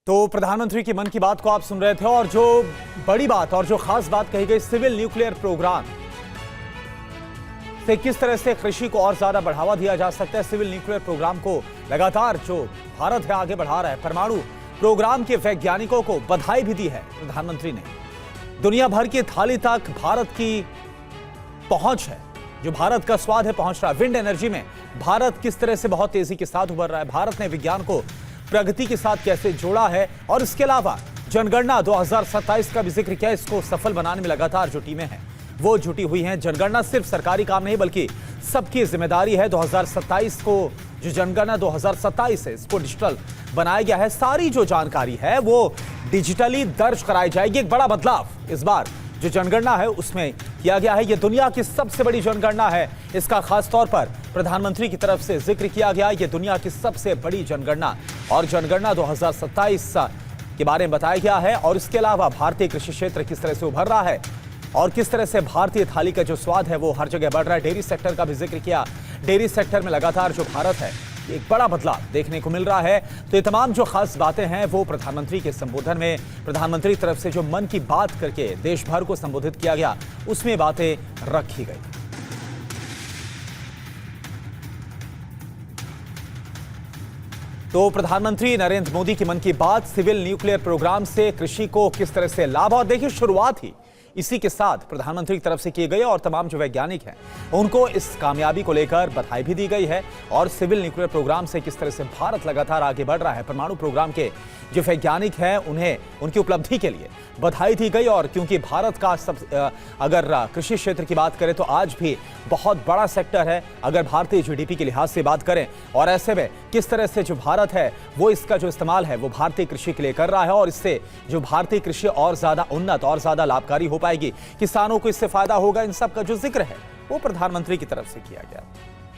तो प्रधानमंत्री की मन की बात को आप सुन रहे थे और जो बड़ी बात और जो खास बात कही गई सिविल न्यूक्लियर प्रोग्राम से किस तरह से कृषि को और ज्यादा बढ़ावा दिया जा सकता है। सिविल न्यूक्लियर प्रोग्राम को लगातार जो भारत है आगे बढ़ा रहा है। परमाणु प्रोग्राम के वैज्ञानिकों को बधाई भी दी है प्रधानमंत्री ने। दुनिया भर की थाली तक भारत की पहुंच है, जो भारत का स्वाद है पहुंच रहा है। विंड एनर्जी में भारत किस तरह से बहुत तेजी के साथ उभर रहा है, भारत ने विज्ञान को प्रगति के साथ कैसे जोड़ा है। और इसके अलावा जनगणना 2027 का भी जिक्र किया। इसको सफल बनाने में लगातार जो टीमें हैं वो जुटी हुई हैं। जनगणना सिर्फ सरकारी काम नहीं बल्कि सबकी जिम्मेदारी है। 2027 को जो जनगणना 2027 है इसको डिजिटल बनाया गया है। सारी जो जानकारी है वो डिजिटली दर्ज कराई जाएगी। एक बड़ा बदलाव इस बार जो जनगणना है उसमें किया गया है। यह दुनिया की सबसे बड़ी जनगणना है, इसका खास तौर पर प्रधानमंत्री की तरफ से जिक्र किया गया। यह दुनिया की सबसे बड़ी जनगणना और जनगणना 2027 के बारे में बताया गया है। और इसके अलावा भारतीय कृषि क्षेत्र किस तरह से उभर रहा है और किस तरह से भारतीय थाली का जो स्वाद है वो हर जगह बढ़ रहा है। डेयरी सेक्टर का भी जिक्र किया। डेयरी सेक्टर में लगातार जो भारत है एक बड़ा बदलाव देखने को मिल रहा है। तो ये तमाम जो खास बातें हैं वो प्रधानमंत्री के संबोधन में, प्रधानमंत्री की तरफ से जो मन की बात करके देश भर को संबोधित किया गया उसमें बातें रखी गई। तो प्रधानमंत्री नरेंद्र मोदी की मन की बात, सिविल न्यूक्लियर प्रोग्राम से कृषि को किस तरह से लाभ। और देखिए शुरुआत ही इसी के साथ प्रधानमंत्री की तरफ से की गई और तमाम जो वैज्ञानिक हैं उनको इस कामयाबी को लेकर बधाई भी दी गई है। और सिविल न्यूक्लियर प्रोग्राम से किस तरह से भारत लगातार आगे बढ़ रहा है। परमाणु प्रोग्राम के जो वैज्ञानिक हैं उन्हें उनकी उपलब्धि के लिए बधाई दी गई। और क्योंकि भारत का अगर कृषि क्षेत्र की बात करें तो आज भी बहुत बड़ा सेक्टर है अगर भारतीय जीडीपी के लिहाज से बात करें। और ऐसे में किस तरह से जो भारत है वो इसका जो इस्तेमाल है वो भारतीय कृषि के लिए कर रहा है। और इससे जो भारतीय कृषि और ज्यादा उन्नत और ज्यादा लाभकारी हो पाएगी, किसानों को इससे फायदा होगा। इन सब का जो जिक्र है वो प्रधानमंत्री की तरफ से किया गया।